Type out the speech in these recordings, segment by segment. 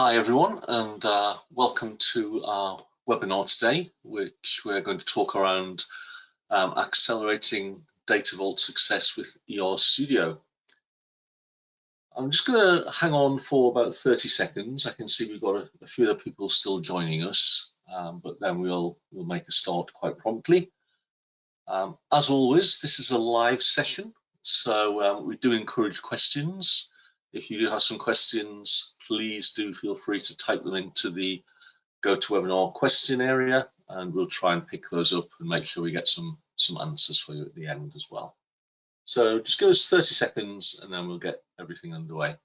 Hi everyone, and welcome to our webinar today, which we're going to talk around accelerating Data Vault success with Studio. I'm just going to hang on for about 30 seconds. I can see we've got a few other people still joining us, but then we'll make a start quite promptly. As always, this is a live session, so we do encourage questions. If you do have some questions, please do feel free to type them into the GoToWebinar question area, and we'll try and pick those up and make sure we get some answers for you at the end as well. So just give us 30 seconds and then we'll get everything underway.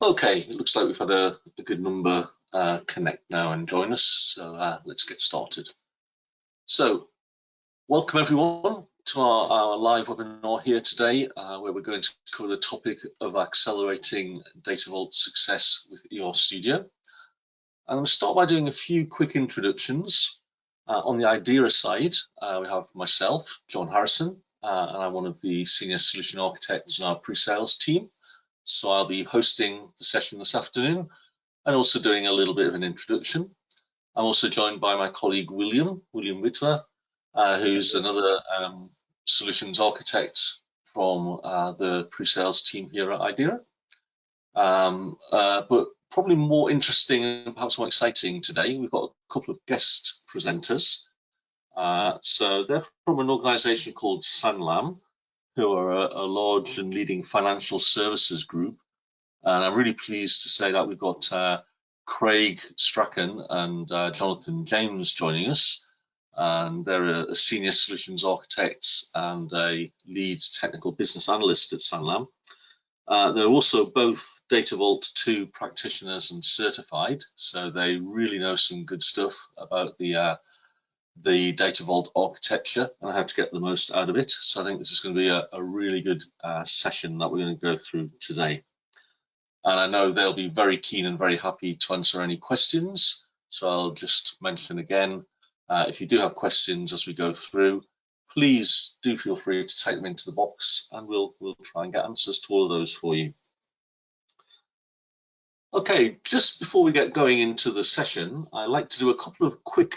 Okay, it looks like we've had a good number connect now and join us, so let's get started. So, welcome everyone to our live webinar here today, where we're going to cover the topic of accelerating Data Vault success with Studio. I'm going to start by doing a few quick introductions. On the IDERA side, we have myself, John Harrison, and I'm one of the senior solution architects in our pre-sales team. So I'll be hosting the session this afternoon and also doing a little bit of an introduction. I'm also joined by my colleague William Wittwer, who's another solutions architect from the pre-sales team here at IDERA. But probably more interesting and perhaps more exciting today, we've got a couple of guest presenters. So they're from an organization called Sanlam, who are a large and leading financial services group. And I'm really pleased to say that we've got Craig Strachan and Jonathan James joining us. And they're a senior solutions architect and a lead technical business analyst at Sanlam. They're also both Data Vault 2 practitioners and certified, so they really know some good stuff about the Data Vault architecture and how to get the most out of it. So I think this is going to be a really good session that we're going to go through today. And I know they'll be very keen and very happy to answer any questions. So I'll just mention again, if you do have questions as we go through, please do feel free to type them into the box and we'll try and get answers to all of those for you. Okay, just before we get going into the session, I like to do a couple of quick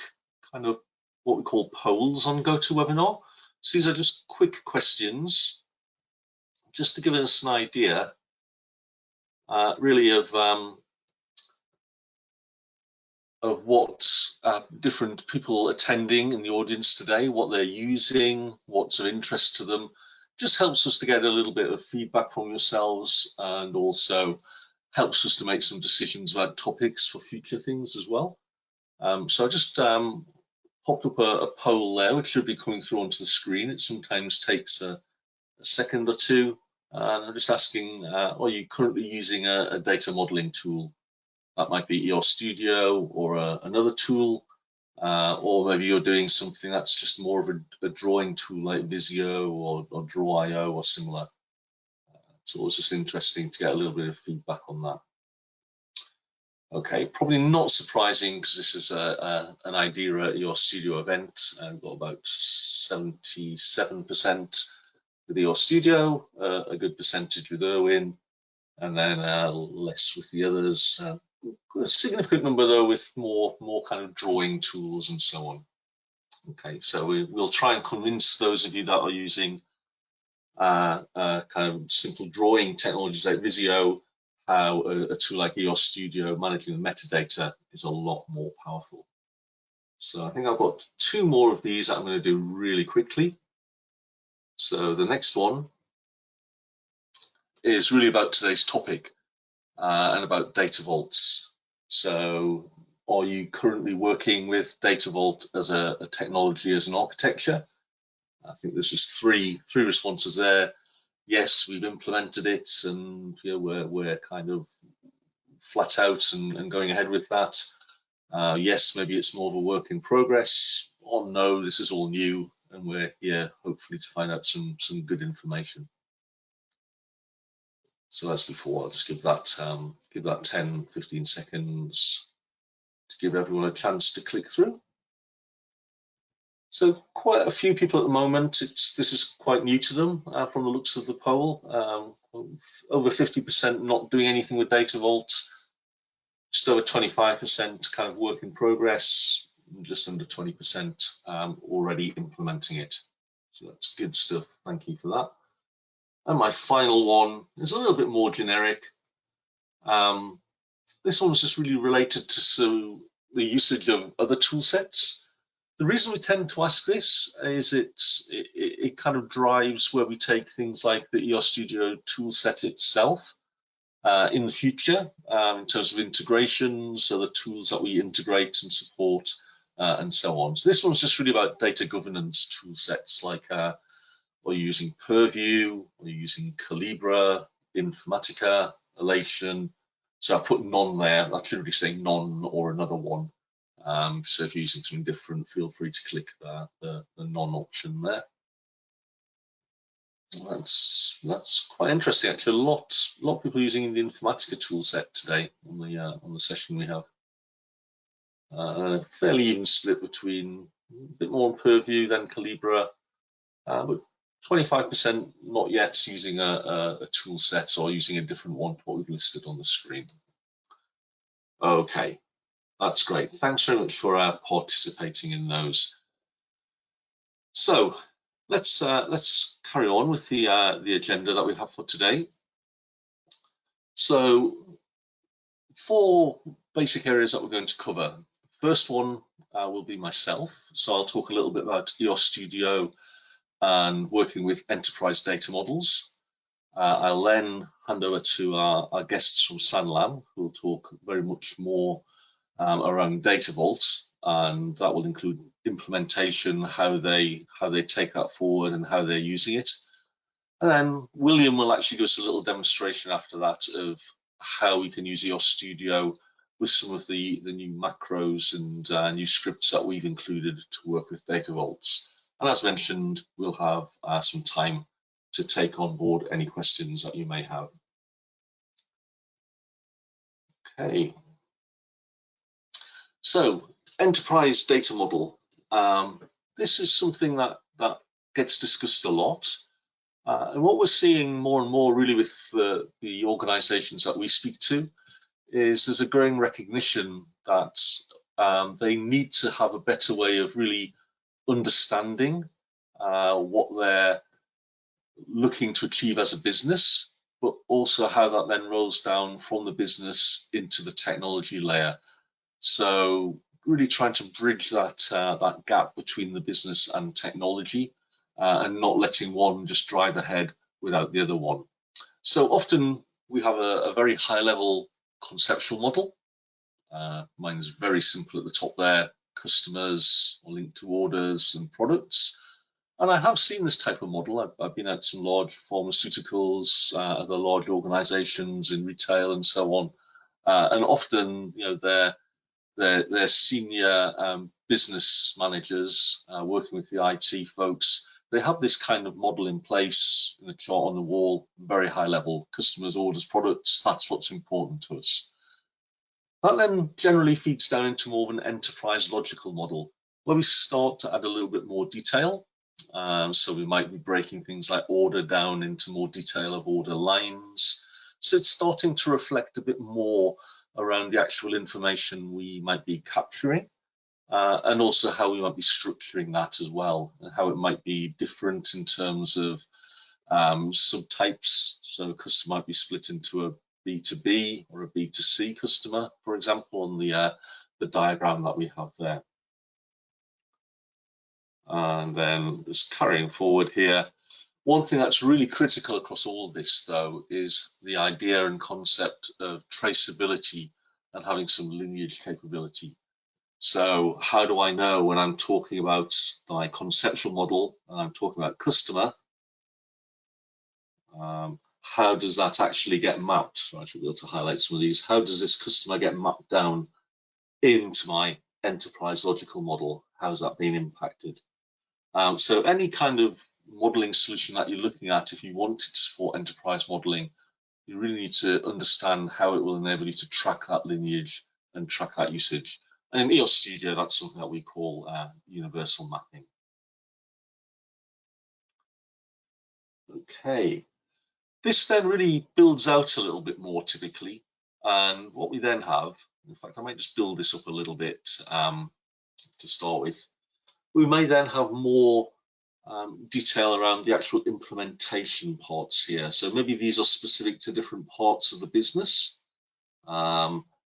kind of what we call polls on GoToWebinar. So these are just quick questions, just to give us an idea, really of what different people attending in the audience today, what they're using, what's of interest to them. Just helps us to get a little bit of feedback from yourselves and also helps us to make some decisions about topics for future things as well. So I just popped up a poll there, which should be coming through onto the screen. It sometimes takes a second or two. And I'm just asking, are you currently using a data modeling tool? That might be Studio or another tool, or maybe you're doing something that's just more of a drawing tool like Visio or Draw.io or similar. So it's just interesting to get a little bit of feedback on that. Okay, probably not surprising because this is an IDERA Studio event. We've got about 77% with Studio, a good percentage with Irwin, and then less with the others. A significant number though with more kind of drawing tools and so on. Okay, so we'll try and convince those of you that are using kind of simple drawing technologies like Visio, how a tool like Studio managing the metadata is a lot more powerful. So I think I've got two more of these that I'm going to do really quickly. So the next one is really about today's topic. and about data vaults. So are you currently working with data vault as a technology, as an architecture? I think there's just three responses there. Yes, we've implemented it, and we're kind of flat out and going ahead with that. Yes, maybe it's more of a work in progress. Or no, this is all new, and we're here hopefully to find out some good information. So as before, I'll just give that 10-15 seconds to give everyone a chance to click through. So quite a few people at the moment, this is quite new to them from the looks of the poll. Over 50% not doing anything with Data Vault, just over 25% kind of work in progress, and just under 20% already implementing it. So that's good stuff, thank you for that. And my final one is a little bit more generic. This one was just really related to the usage of other tool sets. The reason we tend to ask this is it kind of drives where we take things like the EOS Studio toolset itself in the future in terms of integrations, so the tools that we integrate and support and so on. So this one's just really about data governance tool sets, like are you using Purview, are you using Calibra, Informatica, Elation. So I put none there. That's literally saying none or another one. So if you're using something different, feel free to click the non option there. That's quite interesting. Actually, a lot of people using the Informatica toolset today on the session we have. Fairly even split between a bit more on Purview than Calibra, but 25% not yet using a toolset or using a different one to what we've listed on the screen. Okay. That's great. Thanks very much for participating in those. So let's carry on with the agenda that we have for today. So 4 basic areas that we're going to cover. First one will be myself. So I'll talk a little bit about EOS Studio and working with enterprise data models. I'll then hand over to our guests from Sanlam, who will talk very much more around Data Vault, and that will include implementation, how they take that forward and how they're using it. And then William will actually give us a little demonstration after that of how we can use EOS Studio with some of the new macros and new scripts that we've included to work with Data Vaults. And as mentioned, we'll have some time to take on board any questions that you may have. Okay. So, enterprise data model. This is something that gets discussed a lot. And what we're seeing more and more really with the organizations that we speak to is there's a growing recognition that they need to have a better way of really understanding what they're looking to achieve as a business, but also how that then rolls down from the business into the technology layer. So really trying to bridge that gap between the business and technology, and not letting one just drive ahead without the other one. So often we have a very high level conceptual model. Mine is very simple at the top there: customers or linked to orders and products. And I have seen this type of model. I've been at some large pharmaceuticals, other large organizations in retail and so on. And often, their senior business managers working with the IT folks, they have this kind of model in place in the chart on the wall, very high level: customers, orders, products. That's what's important to us. That then generally feeds down into more of an enterprise logical model, where we start to add a little bit more detail. So we might be breaking things like order down into more detail of order lines. So it's starting to reflect a bit more around the actual information we might be capturing, and also how we might be structuring that as well, and how it might be different in terms of subtypes. So a customer might be split into a B2B or a B2C customer, for example, on the diagram that we have there. And then just carrying forward here, One thing that's really critical across all of this, though, is the idea and concept of traceability and having some lineage capability. So how do I know when I'm talking about my conceptual model and I'm talking about customer, how does that actually get mapped? So I should be able to highlight some of these. How does this customer get mapped down into my enterprise logical model? How's that being impacted? So any kind of modeling solution that you're looking at, if you wanted to support enterprise modeling, you really need to understand how it will enable you to track that lineage and track that usage. And in EOS Studio, that's something that we call universal mapping. Okay, this then really builds out a little bit more typically. And what we then have, in fact, I might just build this up a little bit to start with. We may then have more detail around the actual implementation parts here. So maybe these are specific to different parts of the business.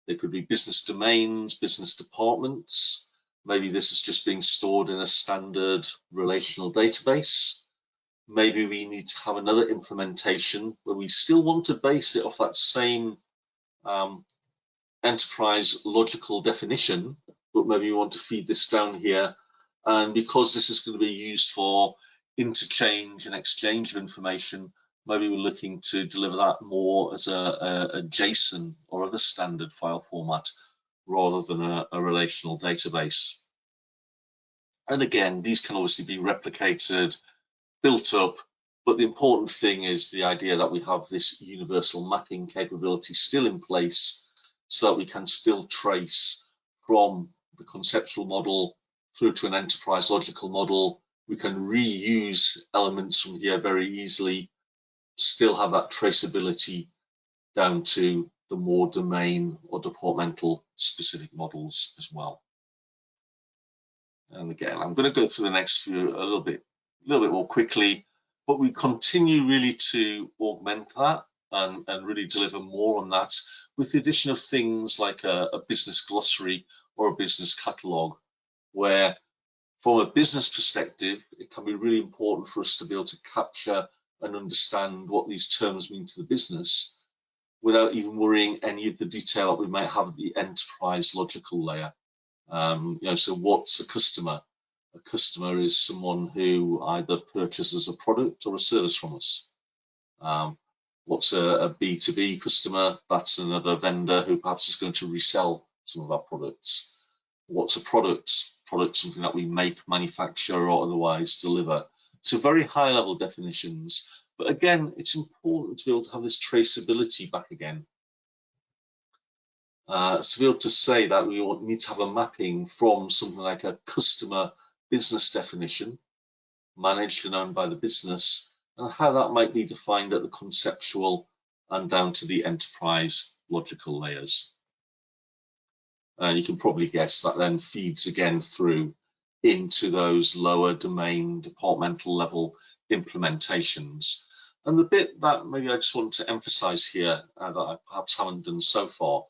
They could be business domains, business departments. Maybe this is just being stored in a standard relational database. Maybe we need to have another implementation where we still want to base it off that same enterprise logical definition, but maybe we want to feed this down here. And because this is going to be used for interchange and exchange of information, maybe we're looking to deliver that more as a JSON or other standard file format rather than a relational database. And again, these can obviously be replicated, built up, but the important thing is the idea that we have this universal mapping capability still in place so that we can still trace from the conceptual model through to an enterprise logical model. We can reuse elements from here very easily, still have that traceability down to the more domain or departmental specific models as well. And again, I'm going to go through the next few a little bit more quickly, but we continue really to augment that and really deliver more on that with the addition of things like a business glossary or a business catalog, where from a business perspective, it can be really important for us to be able to capture and understand what these terms mean to the business without even worrying any of the detail that we might have at the enterprise logical layer. So what's a customer? A customer is someone who either purchases a product or a service from us. What's a B2B customer? That's another vendor who perhaps is going to resell some of our products. What's a product? Product, something that we make, manufacture, or otherwise deliver. So very high level definitions. But again, it's important to be able to have this traceability back again. To be able to say that we need to have a mapping from something like a customer business definition, managed and owned by the business, and how that might be defined at the conceptual and down to the enterprise logical layers. You can probably guess that then feeds again through into those lower domain departmental level implementations. And the bit that maybe I just want to emphasize here that I perhaps haven't done so far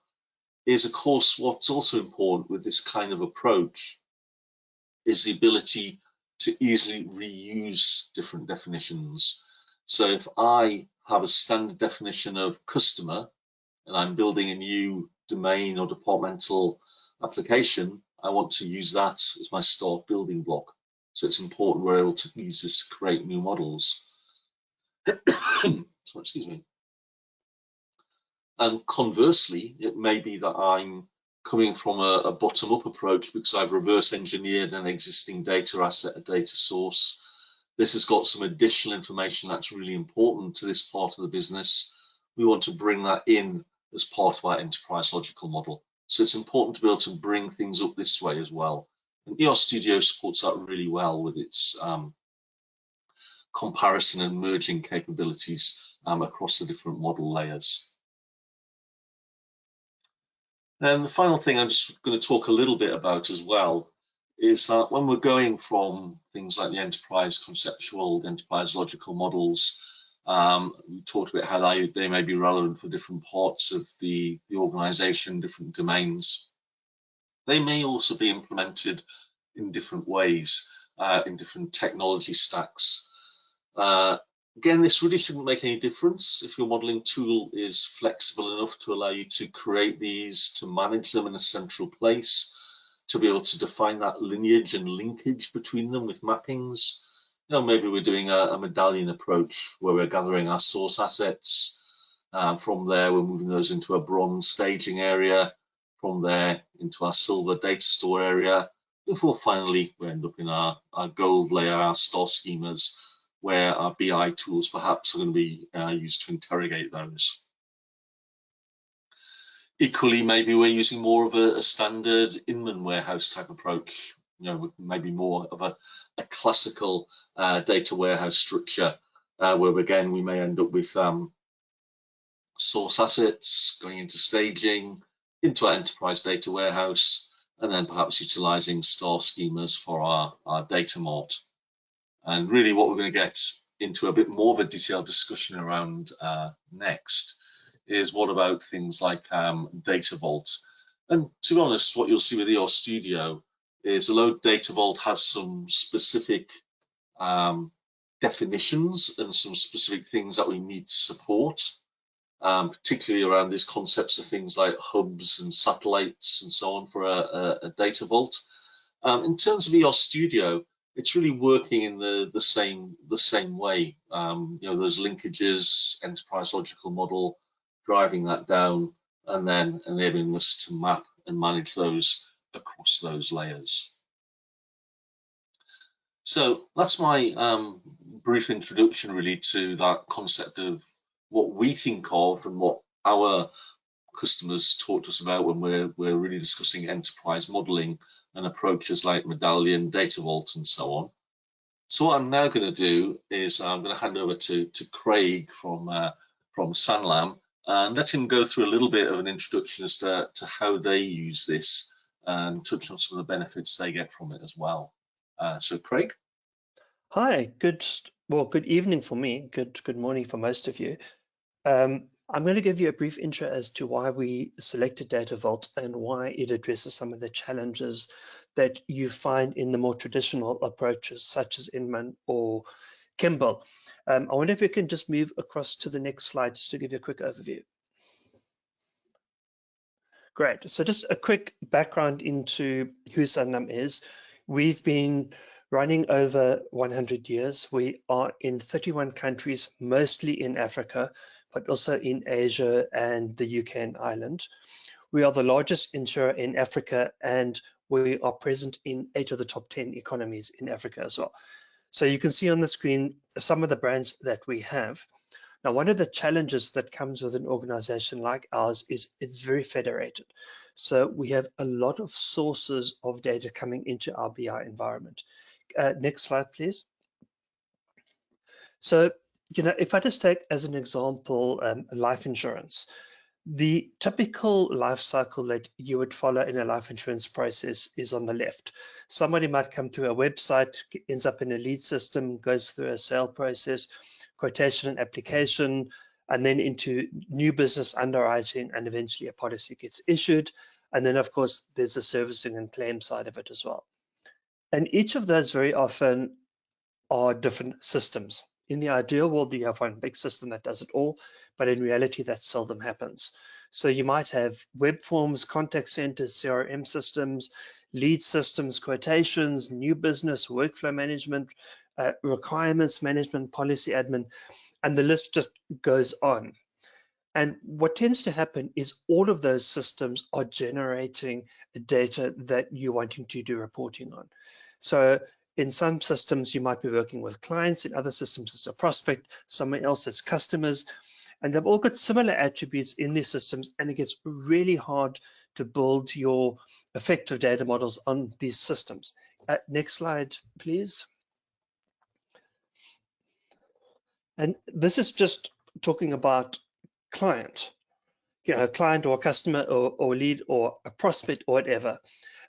is, of course, what's also important with this kind of approach is the ability to easily reuse different definitions. So if I have a standard definition of customer and I'm building a new domain or departmental application, I want to use that as my start building block. So it's important we're able to use this to create new models. So, excuse me. And conversely, it may be that I'm coming from a bottom-up approach because I've reverse engineered an existing data asset, a data source. This has got some additional information that's really important to this part of the business. We want to bring that in as part of our enterprise logical model. So it's important to be able to bring things up this way as well. And EOS Studio supports that really well with its comparison and merging capabilities across the different model layers. And the final thing I'm just going to talk a little bit about as well is that when we're going from things like the enterprise conceptual, the enterprise logical models, we talked about how they may be relevant for different parts of the organization, different domains. They may also be implemented in different ways, in different technology stacks. Again, this really shouldn't make any difference if your modeling tool is flexible enough to allow you to create these, to manage them in a central place, to be able to define that lineage and linkage between them with mappings. You know, maybe we're doing a medallion approach where we're gathering our source assets. From there, we're moving those into a bronze staging area. From there, into our silver data store area. Before finally we end up in our gold layer, our star schemas, where our BI tools perhaps are going to be used to interrogate those. Equally, maybe we're using more of a standard Inman warehouse type approach, you know, maybe more of a classical data warehouse structure, where again we may end up with source assets going into staging, into our enterprise data warehouse, and then perhaps utilizing star schemas for our data mart. And really what we're going to get into a bit more of a detailed discussion around next is what about things like Data Vault. And to be honest, what you'll see with EOS Studio is although Data Vault has some specific definitions and some specific things that we need to support, particularly around these concepts of things like hubs and satellites and so on for a Data Vault. In terms of EOS Studio, it's really working in the same way. You know, those linkages, enterprise logical model, driving that down, and then enabling us to map and manage those across those layers. So that's my brief introduction really to that concept of what we think of and what our customers talk to us about when we're really discussing enterprise modeling and approaches like Medallion, Data Vault, and so on. So what I'm now going to do is I'm going to hand over to Craig from Sanlam and let him go through a little bit of an introduction as to how they use this and touch on some of the benefits they get from it as well. So Craig. Hi, good evening for me, good morning for most of you. I'm going to give you a brief intro as to why we selected Data Vault and why it addresses some of the challenges that you find in the more traditional approaches such as Inman or Kimball. I wonder if you can just move across to the next slide just to give you a quick overview. Great, so just a quick background into who Sanlam is. We've been running over 100 years. We are in 31 countries, mostly in Africa, but also in Asia and the UK and Ireland. We are the largest insurer in Africa, and we are present in 8 of the top 10 economies in Africa as well. So you can see on the screen some of the brands that we have. Now, one of the challenges that comes with an organization like ours is it's very federated. So we have a lot of sources of data coming into our BI environment. Next slide, please. So, you know, if I just take as an example, life insurance, the typical life cycle that you would follow in a life insurance process is on the left. Somebody might come through a website, ends up in a lead system, goes through a sale process, quotation and application, and then into new business underwriting, and eventually a policy gets issued. And then, of course, there's the servicing and claim side of it as well. And each of those very often are different systems. In the ideal world, you have one big system that does it all, but in reality, that seldom happens. So you might have web forms, contact centers, CRM systems, lead systems, quotations, new business, workflow management, requirements management, policy admin, and the list just goes on. And what tends to happen is all of those systems are generating data that you're wanting to do reporting on. So in some systems, you might be working with clients. In other systems, it's a prospect. Somewhere else, it's customers. And they've all got similar attributes in these systems. And it gets really hard to build your effective data models on these systems. Next slide, please. And this is just talking about client, you know, client or customer or lead or a prospect or whatever.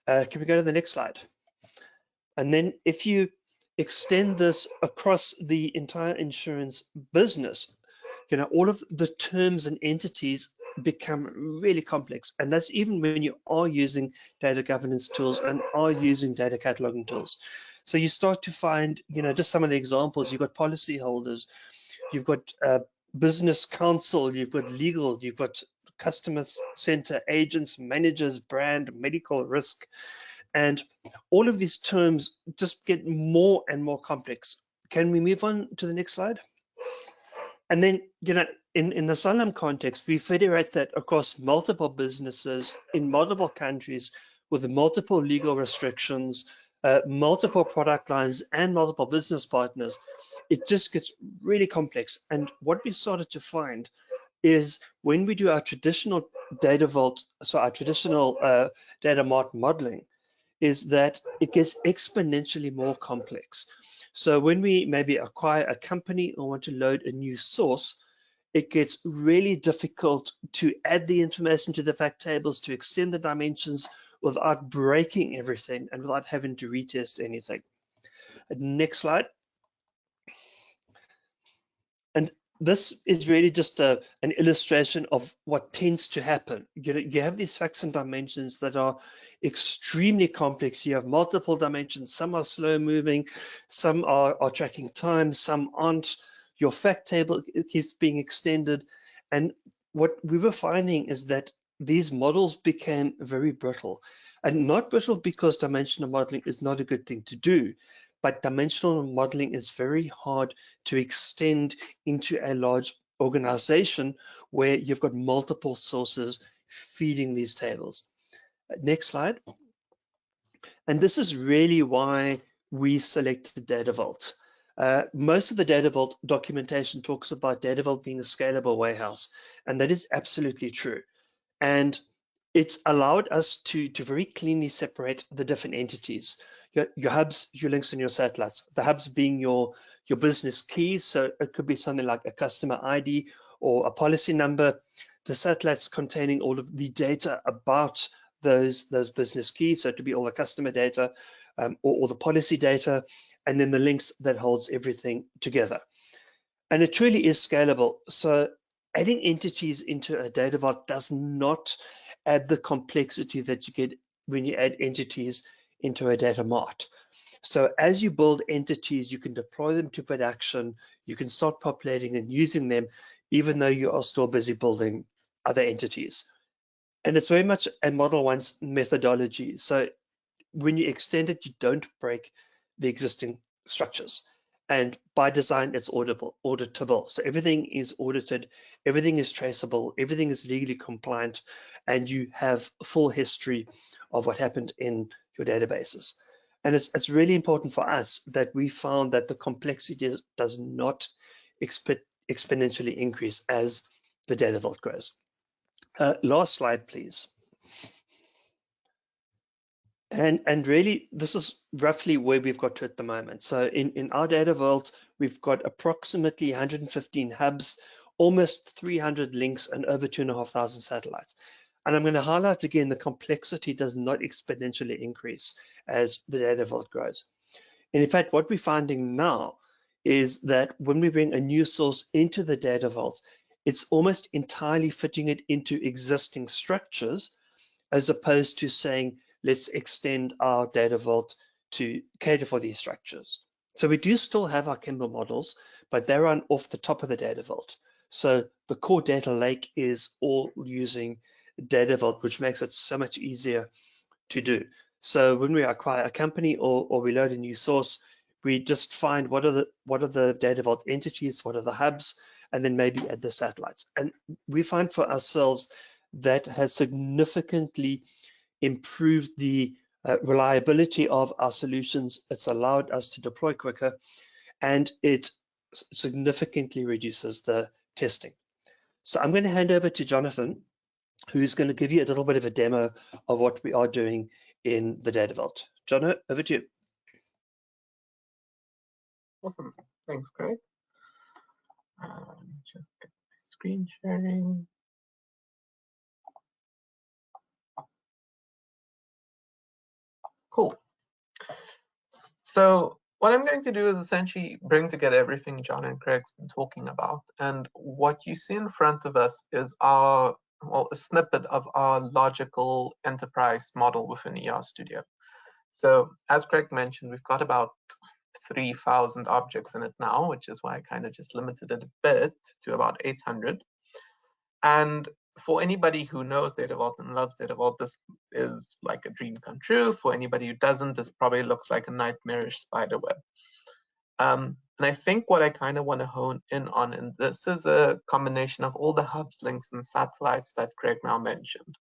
Can we go to the next slide? And then if you extend this across the entire insurance business, you know, all of the terms and entities become really complex. And that's even when you are using data governance tools and are using data cataloging tools. So you start to find, you know, just some of the examples. You've got policyholders, you've got business counsel, you've got legal, you've got customer center, agents, managers, brand, medical, risk, and all of these terms just get more and more complex. Can we move on to the next slide? And then, in the Sanlam context, we federate that across multiple businesses in multiple countries with multiple legal restrictions, multiple product lines, and multiple business partners. It just gets really complex. And what we started to find is when we do our traditional data vault, so our traditional data mart modeling, is that it gets exponentially more complex. So when we maybe acquire a company or want to load a new source, it gets really difficult to add the information to the fact tables, to extend the dimensions without breaking everything and without having to retest anything. Next slide. And this is really just an illustration of what tends to happen. You have these facts and dimensions that are extremely complex. You have multiple dimensions. Some are slow moving, some are tracking time, some aren't. Your fact table keeps being extended. And what we were finding is that these models became very brittle. And not brittle because dimensional modeling is not a good thing to do, but dimensional modeling is very hard to extend into a large organization where you've got multiple sources feeding these tables. Next slide. And this is really why we selected Data Vault. Most of the Data Vault documentation talks about Data Vault being a scalable warehouse, and that is absolutely true. And it's allowed us to very cleanly separate the different entities. Your hubs, your links, and your satellites. The hubs being your business keys, so it could be something like a customer ID or a policy number. The satellites containing all of the data about those business keys, so it could be all the customer data or the policy data, and then the links that holds everything together. And it truly is scalable. So adding entities into a data vault does not add the complexity that you get when you add entities into a data mart. So as you build entities, you can deploy them to production, you can start populating and using them, even though you are still busy building other entities. And it's very much a Model 1 methodology. So when you extend it, you don't break the existing structures. And by design, it's auditable. So everything is audited, everything is traceable, everything is legally compliant, and you have full history of what happened in your databases. And it's really important for us that we found that the complexity does not exponentially increase as the data vault grows. Last slide, please. And really, this is roughly where we've got to at the moment. So in our data vault, we've got approximately 115 hubs, almost 300 links, and over 2,500 satellites. And I'm going to highlight again, the complexity does not exponentially increase as the data vault grows. And in fact, what we're finding now is that when we bring a new source into the data vault, it's almost entirely fitting it into existing structures, as opposed to saying, let's extend our data vault to cater for these structures. So we do still have our Kimball models, but they run off the top of the data vault. So the core data lake is all using data vault, which makes it so much easier to do. So when we acquire a company or we load a new source, we just find what are the data vault entities, what are the hubs, and then maybe add the satellites. And we find for ourselves that has significantly improved the reliability of our solutions. It's allowed us to deploy quicker, and it significantly reduces the testing. So I'm going to hand over to Jonathan, who's going to give you a little bit of a demo of what we are doing in the data vault. Jono, over to you. Awesome. Thanks, Craig. Just get my screen sharing. Cool. So what I'm going to do is essentially bring together everything John and Craig's been talking about. And what you see in front of us is a snippet of our logical enterprise model within ER Studio. So as Craig mentioned, we've got about 3,000 objects in it now, which is why I kind of just limited it a bit to about 800. And for anybody who knows Data Vault and loves Data Vault, this is like a dream come true. For anybody who doesn't, this probably looks like a nightmarish spider web. And I think what I kind of want to hone in on, and this is a combination of all the hubs, links, and satellites that Craig now mentioned.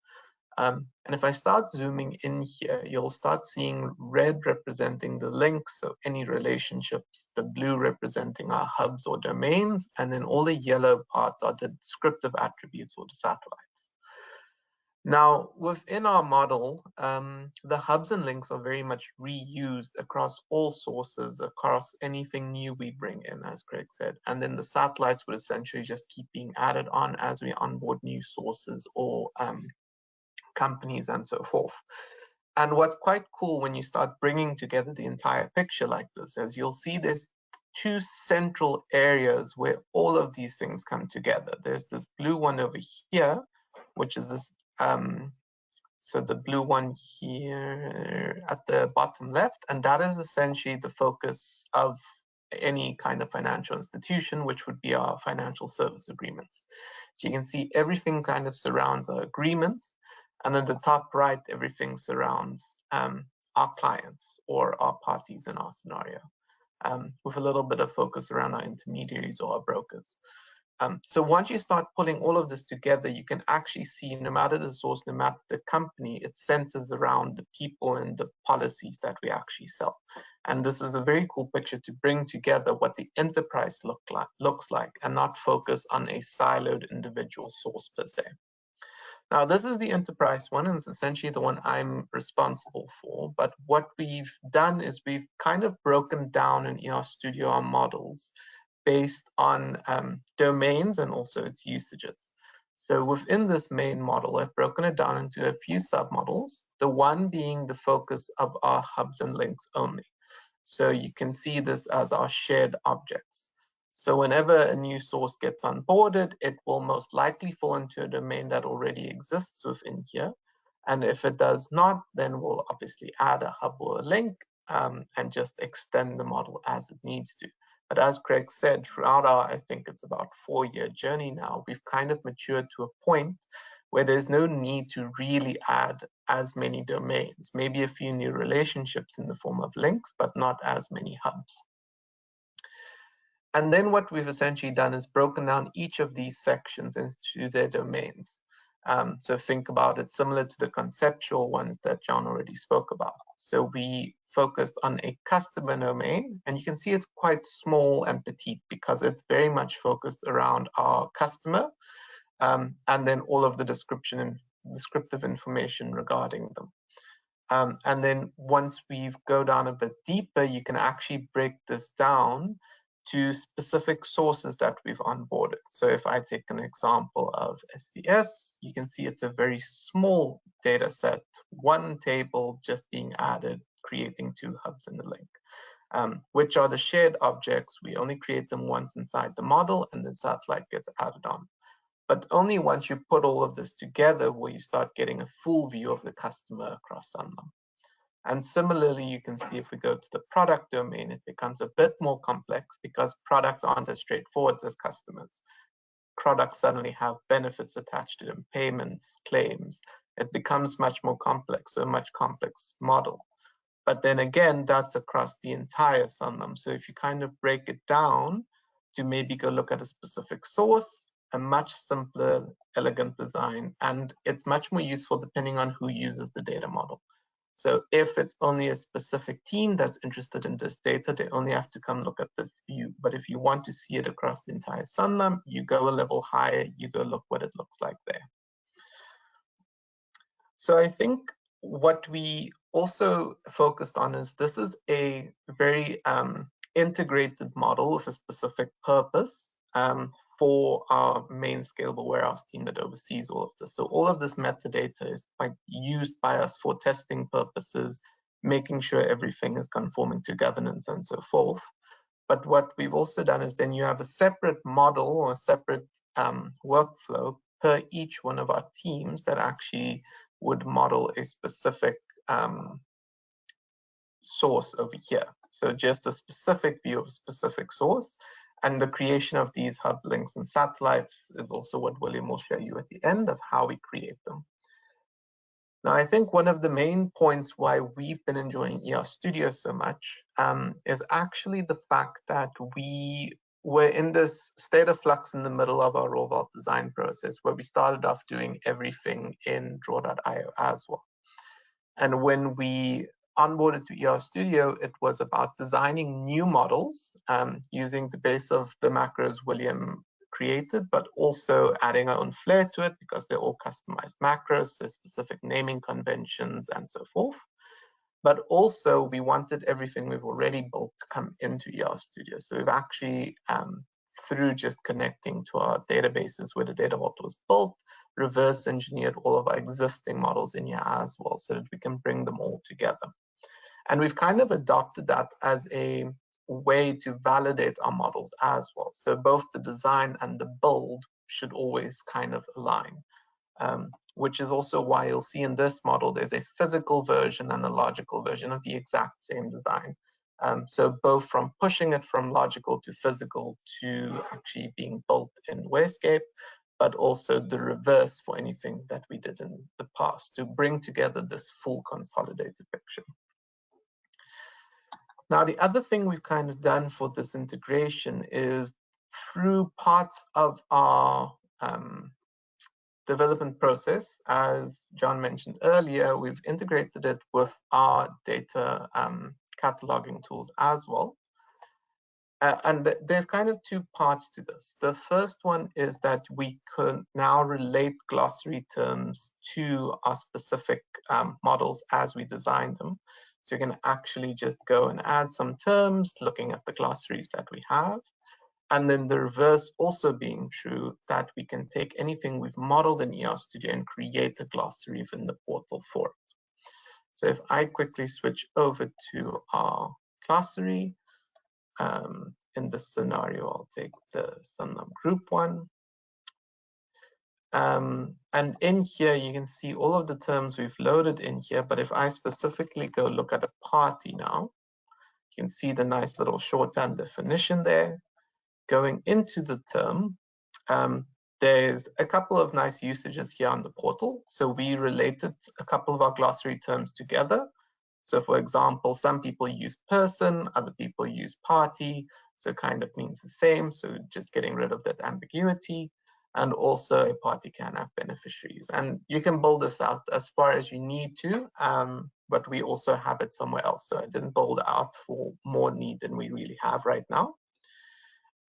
And if I start zooming in here, you'll start seeing red representing the links, so any relationships, the blue representing our hubs or domains, and then all the yellow parts are the descriptive attributes or the satellites. Now, within our model, the hubs and links are very much reused across all sources, across anything new we bring in, as Craig said. And then the satellites would essentially just keep being added on as we onboard new sources or companies and so forth. And what's quite cool when you start bringing together the entire picture like this is you'll see there's two central areas where all of these things come together. There's this blue one over here, which is this, so the blue one here at the bottom left, and that is essentially the focus of any kind of financial institution, which would be our financial service agreements. So you can see everything kind of surrounds our agreements, and at the top right, everything surrounds our clients or our parties in our scenario, with a little bit of focus around our intermediaries or our brokers. So once you start pulling all of this together, you can actually see no matter the source, no matter the company, it centers around the people and the policies that we actually sell. And this is a very cool picture to bring together what the enterprise looks like and not focus on a siloed individual source per se. Now, this is the enterprise one, and it's essentially the one I'm responsible for. But what we've done is we've kind of broken down in ER Studio our models based on domains and also its usages. So within this main model, I've broken it down into a few submodels, the one being the focus of our hubs and links only. So you can see this as our shared objects. So whenever a new source gets onboarded, it will most likely fall into a domain that already exists within here. And if it does not, then we'll obviously add a hub or a link and just extend the model as it needs to. But as Craig said, throughout our, I think it's about 4-year journey now, we've kind of matured to a point where there's no need to really add as many domains, maybe a few new relationships in the form of links, but not as many hubs. And then what we've essentially done is broken down each of these sections into their domains. So think about it similar to the conceptual ones that John already spoke about. So we focused on a customer domain, and you can see it's quite small and petite because it's very much focused around our customer, and then all of the descriptive information regarding them. And then once we go down a bit deeper, you can actually break this down to specific sources that we've onboarded. So if I take an example of SCS, you can see it's a very small data set, one table just being added, creating 2 hubs and a link. Which are the shared objects. We only create them once inside the model, and the satellite gets added on. But only once you put all of this together will you start getting a full view of the customer across Sanlam. And similarly, you can see if we go to the product domain, it becomes a bit more complex because products aren't as straightforward as customers. Products suddenly have benefits attached to them, payments, claims. It becomes much more complex, so a much complex model. But then again, that's across the entire Sanlam. So if you kind of break it down to maybe go look at a specific source, a much simpler, elegant design, and it's much more useful depending on who uses the data model. So if it's only a specific team that's interested in this data, they only have to come look at this view. But if you want to see it across the entire Sanlam, you go a level higher, you go look what it looks like there. So I think what we also focused on is this is a very integrated model with a specific purpose for our main scalable warehouse team that oversees all of this. So all of this metadata is used by us for testing purposes, making sure everything is conforming to governance and so forth. But what we've also done is then you have a separate model or a separate workflow per each one of our teams that actually would model a specific source over here. So just a specific view of a specific source. And the creation of these hub links and satellites is also what William will show you at the end of how we create them. Now, I think one of the main points why we've been enjoying ER Studio so much is actually the fact that we were in this state of flux in the middle of our raw vault design process, where we started off doing everything in draw.io as well. And when we onboarded to ER Studio, it was about designing new models using the base of the macros William created, but also adding our own flair to it because they're all customized macros, so specific naming conventions and so forth. But also we wanted everything we've already built to come into ER Studio. So we've actually, through just connecting to our databases where the data vault was built, reverse engineered all of our existing models in here as well, so that we can bring them all together. And we've kind of adopted that as a way to validate our models as well. So both the design and the build should always kind of align, which is also why you'll see in this model, there's a physical version and a logical version of the exact same design. So both from pushing it from logical to physical to actually being built in Warescape, but also the reverse for anything that we did in the past to bring together this full consolidated picture. Now, the other thing we've kind of done for this integration is through parts of our development process, as John mentioned earlier, we've integrated it with our data cataloging tools as well. And there's kind of two parts to this. The first one is that we could now relate glossary terms to our specific models as we design them. So you can actually just go and add some terms, looking at the glossaries that we have. And then the reverse also being true, that we can take anything we've modeled in ER Studio and create a glossary within the portal for it. So if I quickly switch over to our glossary, in this scenario, I'll take the Sanlam group one. And in here, you can see all of the terms we've loaded in here. But if I specifically go look at a party now, you can see the nice little shorthand definition there. Going into the term, there's a couple of nice usages here on the portal. So we related a couple of our glossary terms together. So for example, some people use person, other people use party, so kind of means the same. So just getting rid of that ambiguity. And also a party can have beneficiaries. And you can build this out as far as you need to, but we also have it somewhere else. So I didn't build out for more need than we really have right now.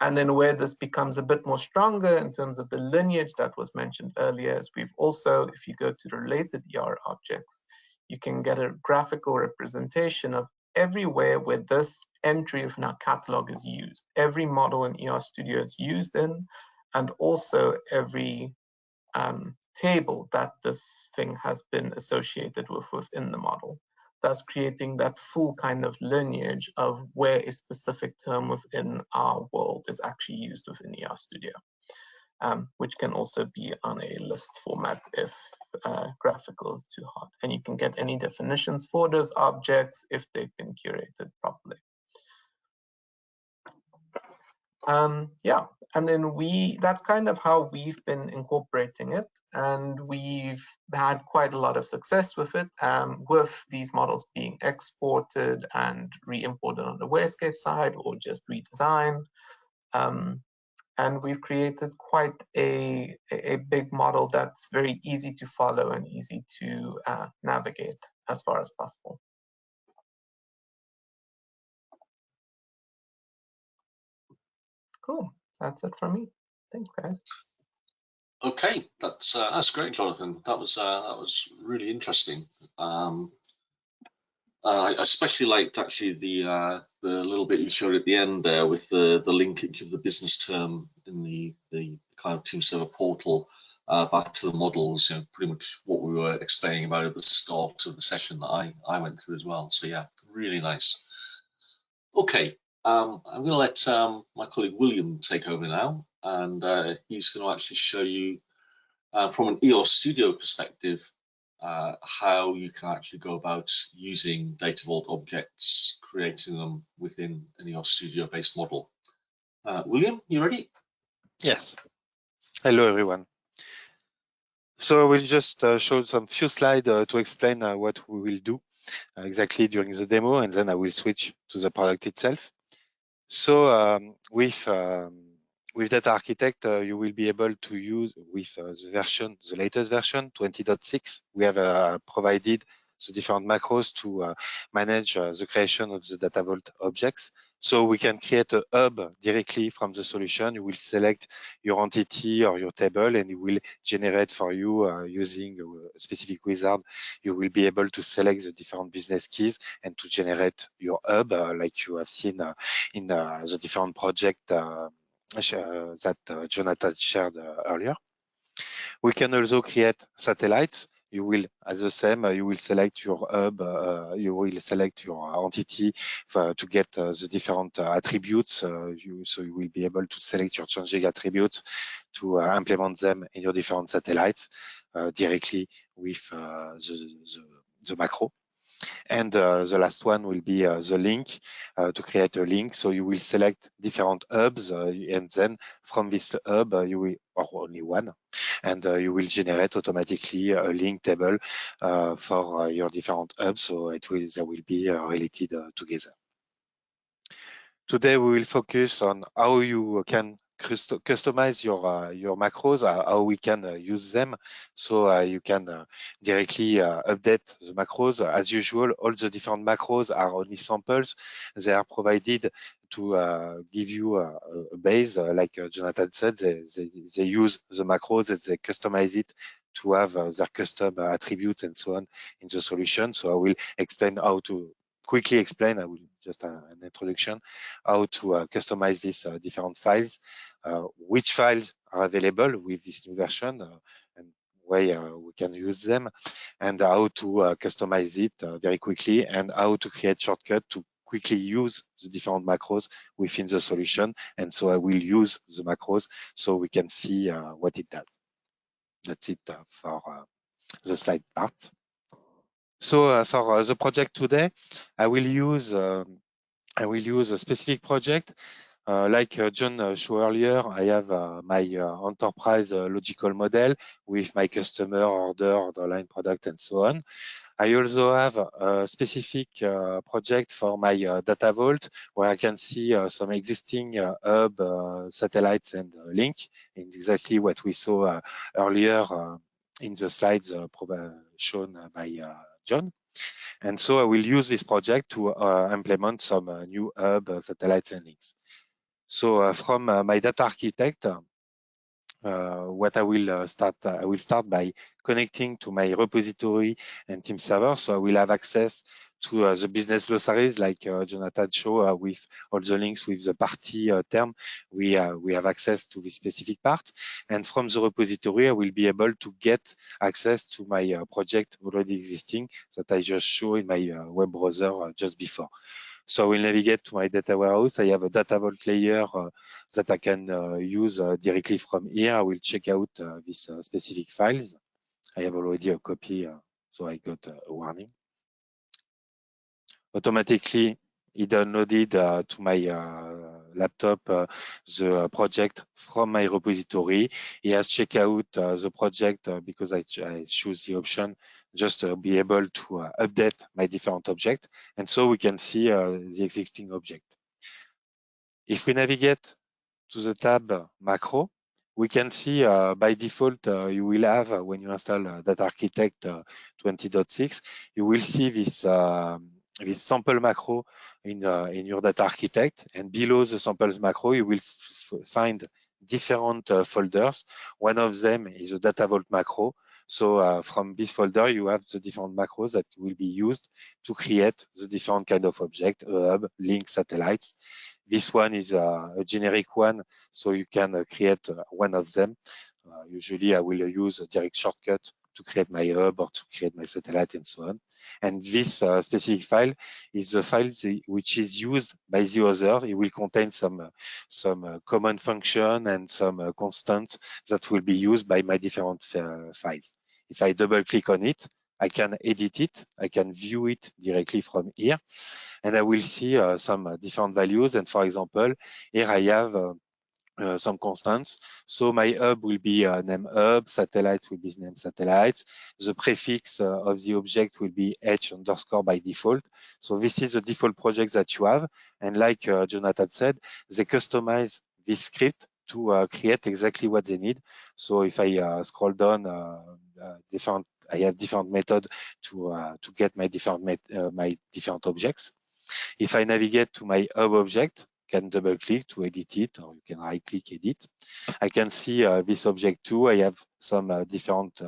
And then where this becomes a bit more stronger in terms of the lineage that was mentioned earlier is we've also, if you go to the related ER objects, you can get a graphical representation of everywhere where this entry of our catalog is used. Every model in ER Studio is used in, and also every table that this thing has been associated with within the model, thus creating that full kind of lineage of where a specific term within our world is actually used within ER Studio, which can also be on a list format if graphical is too hard. And you can get any definitions for those objects if they've been curated properly. Yeah, and then that's kind of how we've been incorporating it, and we've had quite a lot of success with it, with these models being exported and re-imported on the Warescape side or just redesigned. And we've created quite a big model that's very easy to follow and easy to navigate as far as possible. Cool. That's it from me. Thanks, guys. Okay, that's great, Jonathan. That was really interesting. I especially liked actually the little bit you showed at the end there with the linkage of the business term in the kind of team server portal back to the models. You know, pretty much what we were explaining about at the start of the session that I went through as well. So yeah, really nice. Okay. I'm going to let my colleague William take over now, and he's going to actually show you from an EOS Studio perspective how you can actually go about using Data Vault objects, creating them within an EOS Studio-based model. William, you ready? Yes. Hello, everyone. So we'll just show some few slides to explain what we will do exactly during the demo, and then I will switch to the product itself. So with Data Architect, you will be able to use with the latest version 20.6. We have provided the different macros to manage the creation of the Data Vault objects. So we can create a hub directly from the solution. You will select your entity or your table, and it will generate for you using a specific wizard. You will be able to select the different business keys and to generate your hub like you have seen in the different project that Jonathan shared earlier. We can also create satellites. You will, as the same, you will select your hub, you will select your entity to get the different attributes. So you will be able to select your changing attributes to implement them in your different satellites directly with the macro. And the last one will be the link to create a link. So you will select different hubs and then from this hub, you will, or only one, and you will generate automatically a link table for your different hubs. So they will be related together. Today, we will focus on how you can customize your macros, how we can use them. So you can directly update the macros. As usual, all the different macros are only samples. They are provided to give you a base. Like Jonathan said, they use the macros and they customize it to have their custom attributes and so on in the solution. So I will explain how to quickly explain. I will just an introduction how to customize these different files, which files are available with this new version, and way we can use them, and how to customize it very quickly, and how to create shortcut to quickly use the different macros within the solution. And so I will use the macros so we can see what it does. That's it for the slide part. So for the project today, I will use a specific project. Like John showed earlier, I have my enterprise logical model with my customer, order line, product, and so on. I also have a specific project for my Data Vault, where I can see some existing hub, satellites, and link, in exactly what we saw earlier in the slides shown by John. And so I will use this project to implement some new hub, satellites, and links. So from my Data Architect, what I will start by connecting to my repository and team server. So I will have access to the business glossaries, like Jonathan showed with all the links with the party term. We have access to this specific part. And from the repository, I will be able to get access to my project already existing that I just showed in my web browser just before. So I will navigate to my data warehouse. I have a Data Vault layer that I can use directly from here. I will check out these specific files. I have already a copy, so I got a warning. Automatically, it downloaded to my laptop the project from my repository. It has checked out the project because I choose the option just to be able to update my different object. And so we can see the existing object. If we navigate to the tab macro, we can see by default you will have when you install Data Architect 20.6, you will see this this sample macro in your Data Architect, and below the samples macro you will find different folders. One of them is a Data Vault macro. So from this folder you have the different macros that will be used to create the different kind of object, hub, link, satellites. This one is a generic one, so you can create one of them. Usually I will use a direct shortcut to create my hub or to create my satellite and so on. And this specific file is the file which is used by the other. It will contain some common function and some constants that will be used by my different files. If I double click on it, I can edit it, I can view it directly from here, and I will see some different values. And for example, here I have some constants. So my hub will be named hub, satellites will be named satellites. The prefix of the object will be h underscore by default. So this is the default project that you have. And like Jonathan said, they customize this script to create exactly what they need. So if I scroll down, I have different methods to get my different objects. If I navigate to my hub object, can double click to edit it, or you can right click edit. I can see this object too. I have some different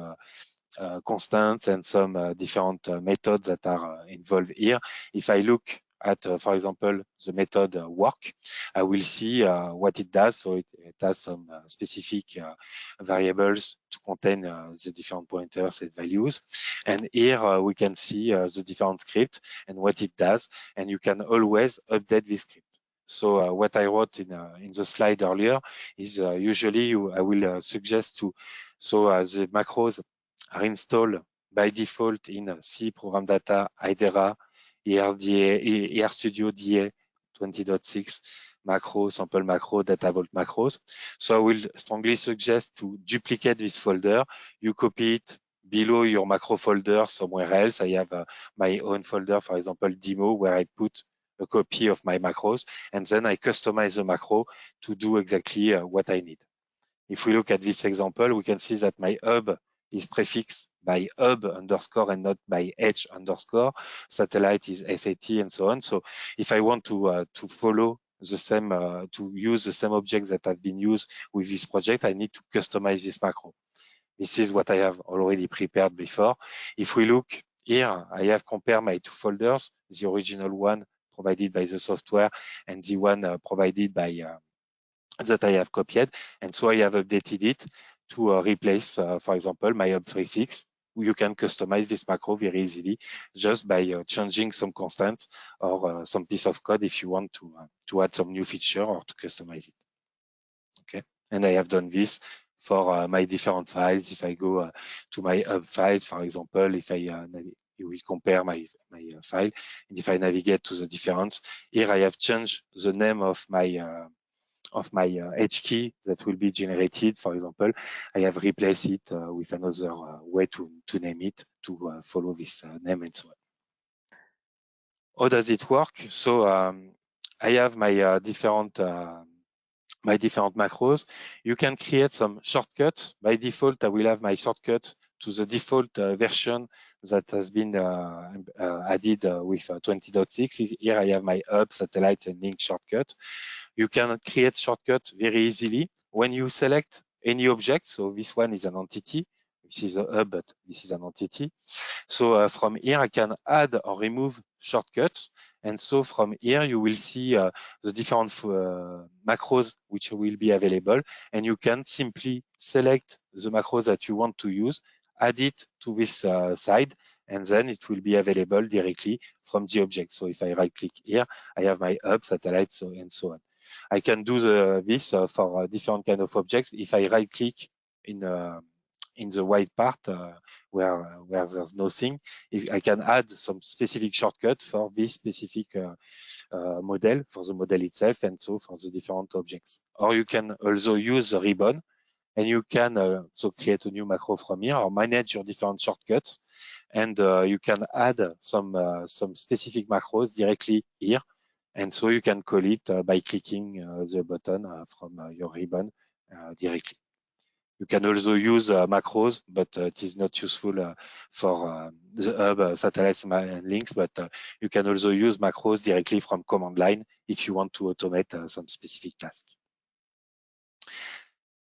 constants and some different methods that are involved here. If I look at, for example, the method work, I will see what it does. So it has some specific variables to contain the different pointers and values. And here we can see the different script and what it does. And you can always update this script. So what I wrote in the slide earlier is usually I will suggest to, so the macros are installed by default in C program data, IDERA, ER Studio DA 20.6 macro, sample macro, data vault macros. So I will strongly suggest to duplicate this folder. You copy it below your macro folder somewhere else. I have my own folder, for example, demo, where I put a copy of my macros, and then I customize the macro to do exactly what I need. If we look at this example, we can see that my hub is prefixed by hub underscore and not by h underscore. Satellite is SAT and so on. So if I want to follow the same, to use the same objects that have been used with this project, I need to customize this macro. This is what I have already prepared before. If we look here, I have compared my two folders, the original one provided by the software and the one provided by that I have copied. And so I have updated it to replace, for example, my hub prefix. You can customize this macro very easily just by changing some constants or some piece of code if you want to add some new feature or to customize it. Okay, and I have done this for my different files. If I go to my hub files, for example, if I you will compare my file, and if I navigate to the difference, here I have changed the name of my H key that will be generated. For example, I have replaced it with another way to name it to follow this name and so on. How does it work? So I have my different macros. You can create some shortcuts. By default, I will have my shortcut to the default version that has been added with 20.6. Here I have my hub, satellites, and link shortcut. You can create shortcuts very easily when you select any object. So this one is an entity. This is a hub, but this is an entity. So from here, I can add or remove shortcuts. And so from here, you will see the different macros which will be available. And you can simply select the macros that you want to use, add it to this side, and then it will be available directly from the object. So if I right click here, I have my hub, satellites, and so on. I can do this for different kind of objects. If I right click in the white part where there's nothing, if I can add some specific shortcut for this specific model, for the model itself, and so for the different objects. Or you can also use the ribbon, and you can so create a new macro from here or manage your different shortcuts, and you can add some specific macros directly here. And so you can call it by clicking the button from your ribbon directly. You can also use macros, but it is not useful for the hub, satellites, and links, but you can also use macros directly from command line if you want to automate some specific task.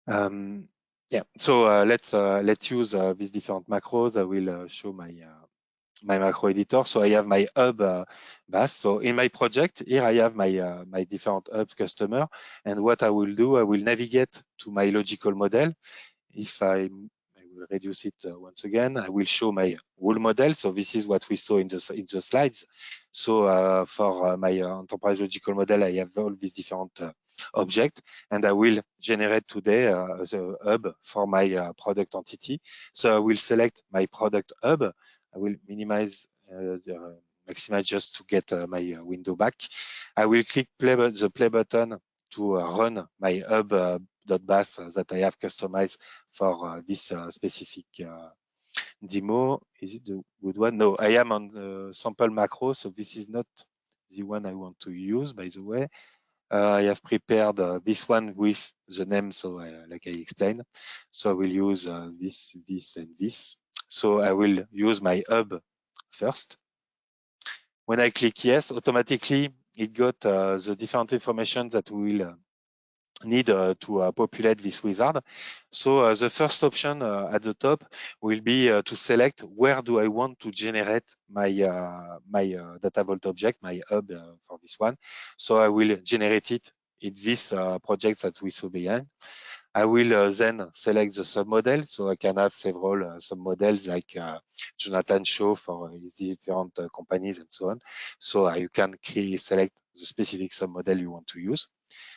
Yeah, so let's use these different macros. I will show my macro editor. So I have my hub bus. So in my project here, I have my different hubs customer. And what I will do, I will navigate to my logical model. If I will reduce it once again, I will show my whole model. So this is what we saw in the slides. So for my enterprise logical model, I have all these different objects, and I will generate today the hub for my product entity. So I will select my product hub. I will minimize maximize just to get my window back. I will click the play button to run my hub.bas that I have customized for this specific demo. Is it the good one? No, I am on the sample macro, so this is not the one I want to use, by the way. I have prepared this one with the name, so like I explained. So I will use this, and this. So I will use my hub first. When I click yes, automatically it got the different information that we will need to populate this wizard. So the first option at the top will be to select where do I want to generate my data vault object, my hub for this one. So I will generate it in this project that we saw behind. I will then select the submodel, so I can have several submodels like Jonathan show for his different companies and so on. So you can select the specific submodel you want to use.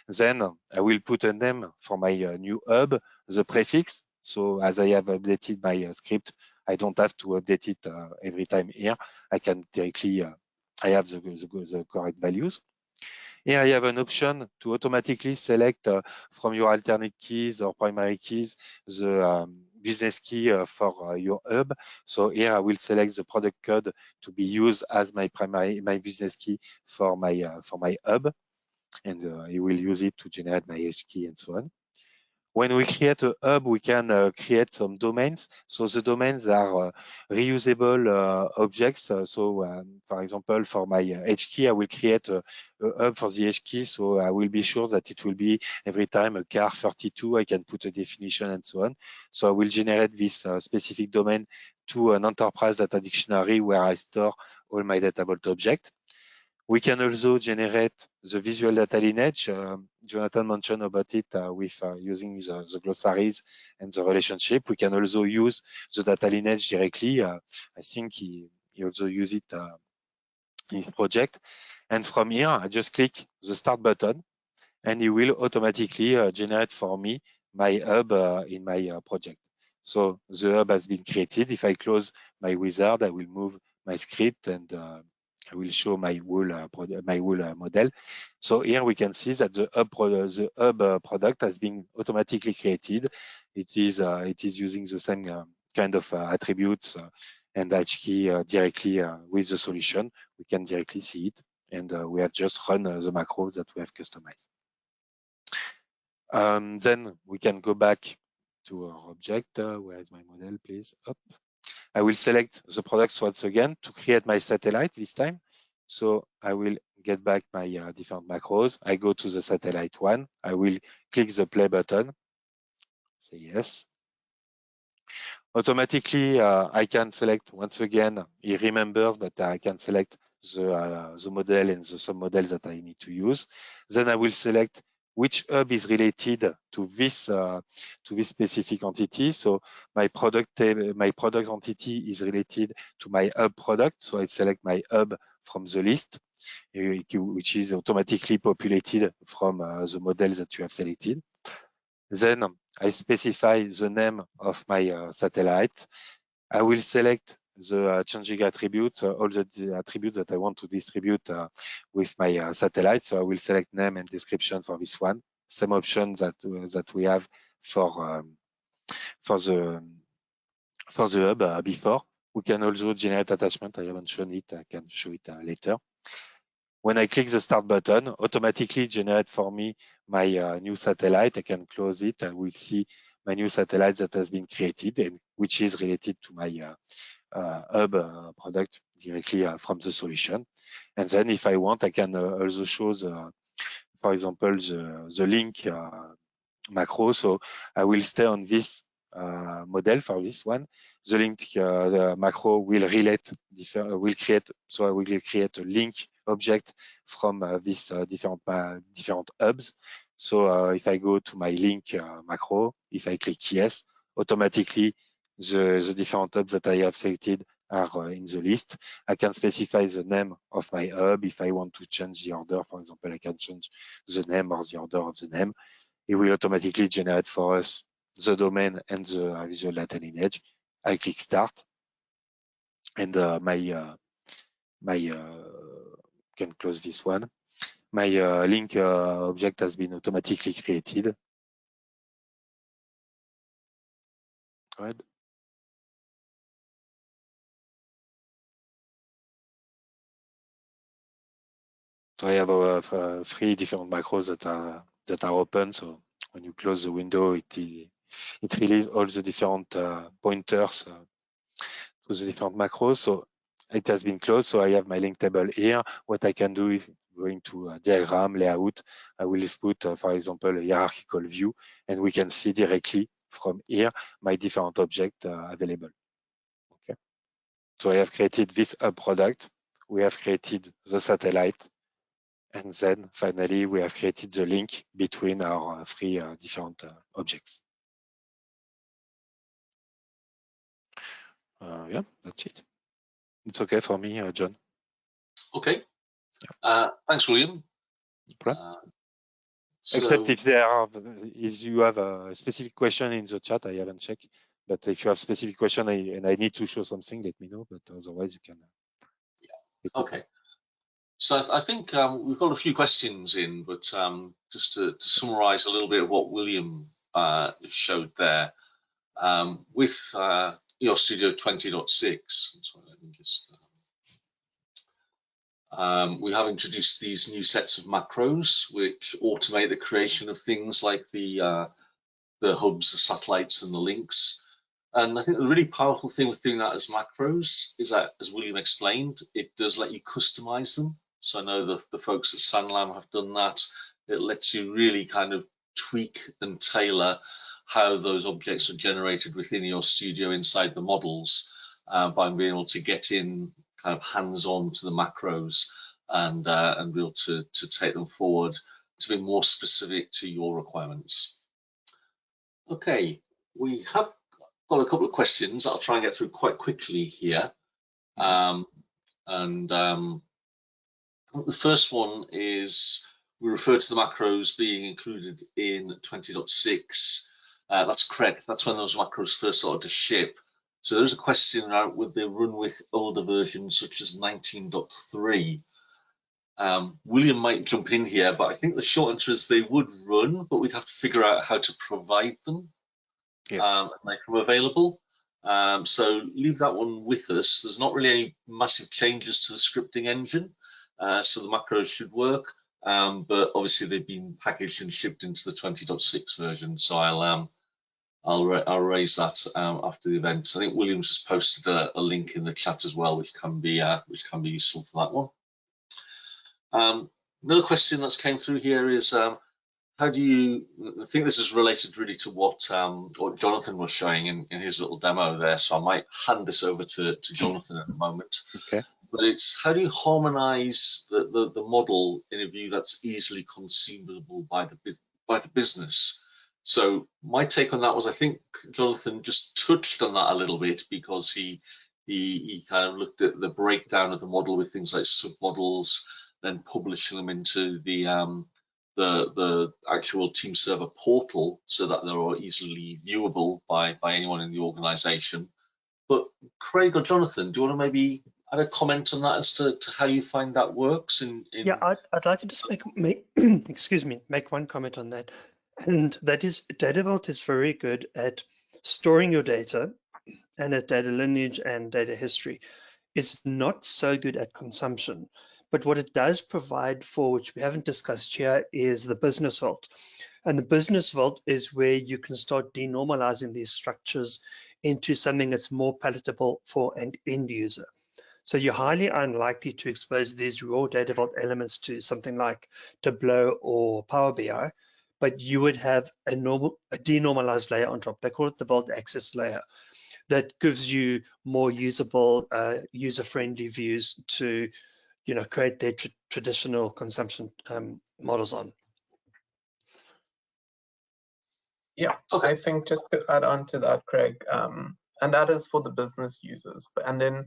Then I will put a name for my new hub, the prefix. So as I have updated my script, I don't have to update it every time here. I can directly, I have the correct values. Here I have an option to automatically select from your alternate keys or primary keys the business key for your hub. So here I will select the product code to be used as my business key for my hub, and I will use it to generate my H key and so on. When we create a hub, we can create some domains. So the domains are reusable objects. For example, for my H key, I will create a hub for the H key. So I will be sure that it will be every time a car 32. I can put a definition and so on. So I will generate this specific domain to an enterprise data dictionary where I store all my data vault objects. We can also generate the visual data lineage. Jonathan mentioned about it with using the glossaries and the relationship. We can also use the data lineage directly. I think he also used it in his project. And from here, I just click the start button, and it will automatically generate for me my hub in my project. So the hub has been created. If I close my wizard, I will move my script, and I will show my whole model. So here we can see that the hub product has been automatically created. It is using the same kind of attributes and H key directly with the solution. We can directly see it, and we have just run the macros that we have customized. Then we can go back to our object. Where is my model, please? Up. I will select the products once again to create my satellite this time. So I will get back my different macros. I go to the satellite one. I will click the play button. Say yes. Automatically, I can select once again. It remembers, but I can select the model and the submodel that I need to use. Then I will select which hub is related to this specific entity. So my product entity is related to my hub product. So I select my hub from the list, which is automatically populated from the models that you have selected. Then I specify the name of my satellite. I will select the changing attributes, all the attributes that I want to distribute with my satellite. So I will select name and description for this one. Same options that we have for the hub before. We can also generate attachment. I haven't shown it. I can show it later. When I click the start button, automatically generate for me my new satellite. I can close it and we'll see my new satellite that has been created and which is related to my hub product directly from the solution. And then if I want, I can also show for example, the link macro. So I will stay on this model for this one. The link the macro will relate will create. So I will create a link object from this different hubs. So if I go to my link macro, if I click yes, automatically the different hubs that I have selected are in the list. I can specify the name of my hub. If I want to change the order, for example, I can change the name or the order of the name. It will automatically generate for us the domain and the visual data lineage. I click start. And can close this one. My link object has been automatically created. Go ahead. So I have 3 different macros that are open. So when you close the window, it releases all the different pointers to the different macros. So it has been closed. So I have my link table here. What I can do is going to diagram layout. I will put, for example, a hierarchical view, and we can see directly from here my different objects available. Okay. So I have created this hub product. We have created the satellite. And then finally, we have created the link between our 3 different objects. Yeah, that's it. It's okay for me, John. Okay. Thanks, William. Except if you have a specific question in the chat, I haven't checked. But if you have specific question and I need to show something, let me know. But otherwise, you can. Yeah. Okay. So I think we've got a few questions in, but just to summarize a little bit of what William showed there, with EOS Studio 20.6, sorry, let me just, we have introduced these new sets of macros which automate the creation of things like the hubs, the satellites, and the links. And I think the really powerful thing with doing that as macros is that, as William explained, it does let you customize them. So I know the folks at Sanlam have done that. It lets you really kind of tweak and tailor how those objects are generated within your studio inside the models by being able to get in kind of hands-on to the macros and be able to take them forward to be more specific to your requirements. Okay, we have got a couple of questions I'll try and get through quite quickly here. The first one is, we refer to the macros being included in 20.6. That's correct. That's when those macros first started to ship. So there's a question around, would they run with older versions such as 19.3? William might jump in here, but I think the short answer is they would run, but we'd have to figure out how to provide them. Yes. Make them available. So leave that one with us. There's not really any massive changes to the scripting engine, so the macros should work. But obviously they've been packaged and shipped into the 20.6 version. So I'll raise that after the event. I think Williams has posted a link in the chat as well, which can be useful for that one. Another question that's came through here is, how do you, I think this is related really to what Jonathan was showing in his little demo there, so I might hand this over to Jonathan at the moment. Okay. But it's, how do you harmonize the model in a view that's easily consumable by the business? So my take on that was, I think Jonathan just touched on that a little bit, because he kind of looked at the breakdown of the model with things like submodels, then publishing them into the actual team server portal so that they're easily viewable by anyone in the organization. But Craig or Jonathan, do you want to maybe add a comment on that as to how you find that works? Yeah, I'd like to just make excuse me, make one comment on that. And that is, Data Vault is very good at storing your data and at data lineage and data history. It's not so good at consumption. But what it does provide for, which we haven't discussed here, is the business vault. And the business vault is where you can start denormalizing these structures into something that's more palatable for an end user. So you're highly unlikely to expose these raw data vault elements to something like Tableau or Power BI, but you would have a denormalized layer on top. They call it the vault access layer. That gives you more usable, user-friendly views to, create their traditional consumption models on. Yeah, okay. I think just to add on to that, Craig, and that is for the business users. And then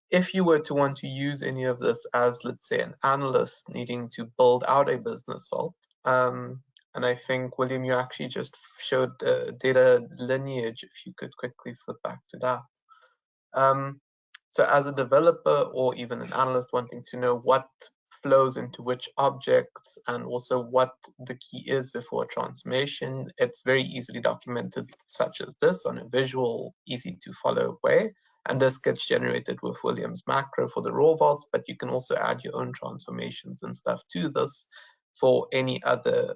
if you were to want to use any of this as, let's say, an analyst needing to build out a business vault, and I think, William, you actually just showed data lineage, if you could quickly flip back to that. So as a developer or even an analyst wanting to know what flows into which objects and also what the key is before transformation, it's very easily documented such as this on a visual, easy to follow way. And this gets generated with Williams macro for the raw vaults, but you can also add your own transformations and stuff to this for any other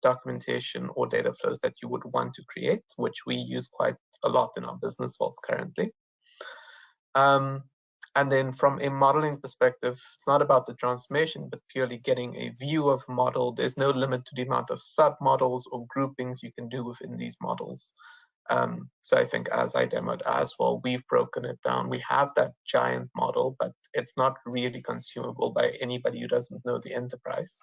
documentation or data flows that you would want to create, which we use quite a lot in our business vaults currently. And then from a modeling perspective, it's not about the transformation, but purely getting a view of a model. There's no limit to the amount of submodels or groupings you can do within these models. So I think as I demoed as well, we've broken it down. We have that giant model, but it's not really consumable by anybody who doesn't know the enterprise.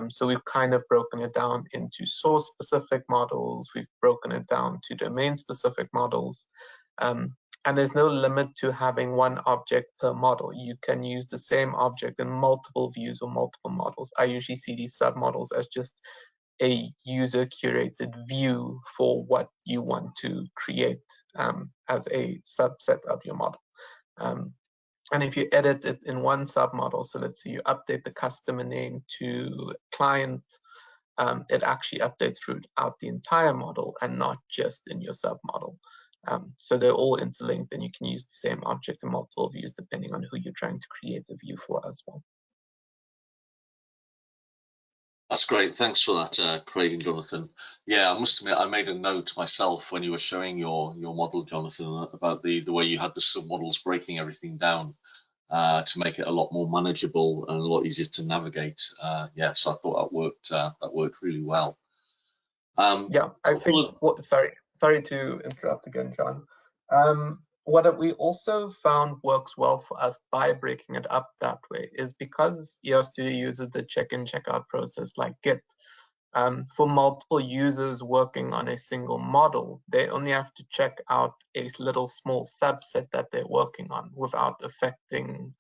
So we've kind of broken it down into source-specific models. We've broken it down to domain-specific models. And there's no limit to having one object per model. You can use the same object in multiple views or multiple models. I usually see these submodels as just a user-curated view for what you want to create as a subset of your model. And if you edit it in one submodel, so let's say you update the customer name to client, it actually updates throughout the entire model and not just in your submodel. So they're all interlinked, and you can use the same object in multiple views depending on who you're trying to create a view for as well. That's great. Thanks for that, Craig and Jonathan. Yeah, I must admit, I made a note myself when you were showing your model, Jonathan, about the way you had the submodels breaking everything down to make it a lot more manageable and a lot easier to navigate. Yeah, so I thought that worked really well. Yeah, I think. Sorry to interrupt again, John. What we also found works well for us by breaking it up that way is because ER Studio uses the check-in, check-out process like Git. For multiple users working on a single model, they only have to check out a little small subset that they're working on without affecting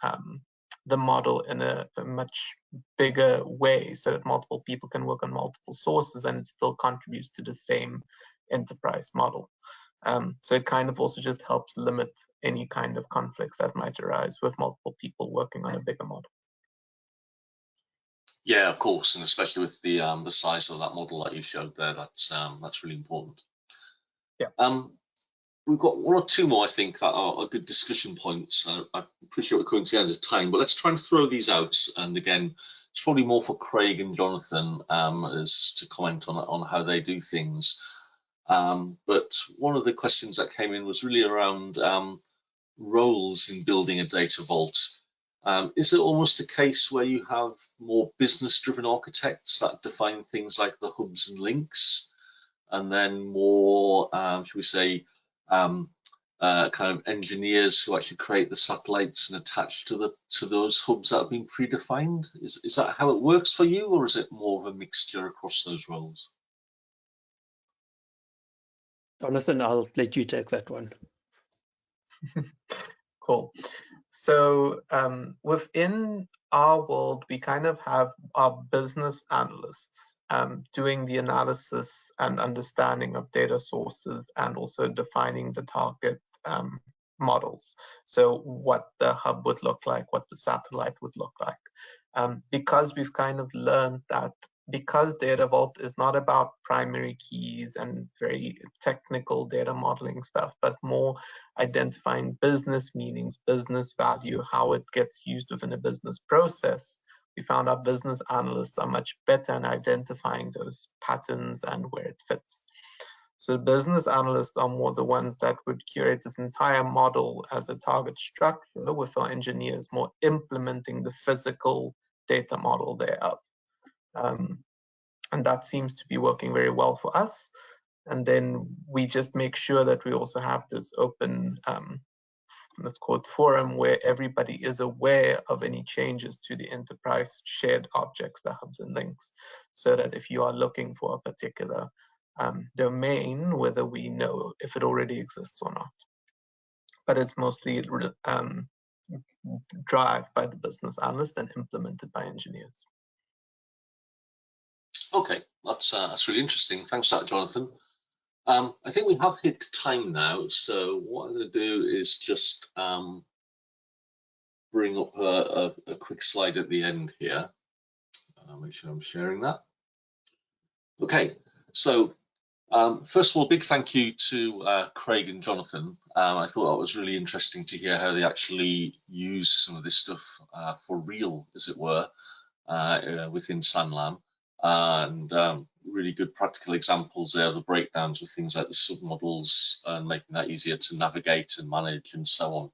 the model in a much bigger way, so that multiple people can work on multiple sources and it still contributes to the same enterprise model. So it kind of also just helps limit any kind of conflicts that might arise with multiple people working on a bigger model. Yeah, of course, and especially with the size of that model that you showed there, that's really important. Yeah. We've got one or two more, I think, that are good discussion points. I appreciate we're coming to the end of time, but let's try and throw these out. And again, it's probably more for Craig and Jonathan as to comment on how they do things. But one of the questions that came in was really around roles in building a data vault. Is it almost a case where you have more business-driven architects that define things like the hubs and links, and then more, should we say, kind of engineers who actually create the satellites and attach to those hubs that have been predefined? Is that how it works for you, or is it more of a mixture across those roles? Jonathan, I'll let you take that one. Cool. So within our world, we kind of have our business analysts doing the analysis and understanding of data sources and also defining the target models. So what the hub would look like, what the satellite would look like. Because we've kind of learned that because Data Vault is not about primary keys and very technical data modeling stuff, but more identifying business meanings, business value, how it gets used within a business process, we found our business analysts are much better in identifying those patterns and where it fits. So business analysts are more the ones that would curate this entire model as a target structure, with our engineers more implementing the physical data model thereof. And that seems to be working very well for us. And then we just make sure that we also have this open, let's call it forum, where everybody is aware of any changes to the enterprise shared objects, the hubs and links, so that if you are looking for a particular domain, whether we know if it already exists or not. But it's mostly driven by the business analyst and implemented by engineers. Okay, that's really interesting. Thanks for that, Jonathan. I think we have hit time now, so what I'm going to do is just bring up a quick slide at the end here. Make sure I'm sharing that. Okay, so first of all, big thank you to Craig and Jonathan. I thought that was really interesting to hear how they actually use some of this stuff for real, as it were, within Sanlam, and really good practical examples there, the breakdowns of things like the submodels and making that easier to navigate and manage and so on.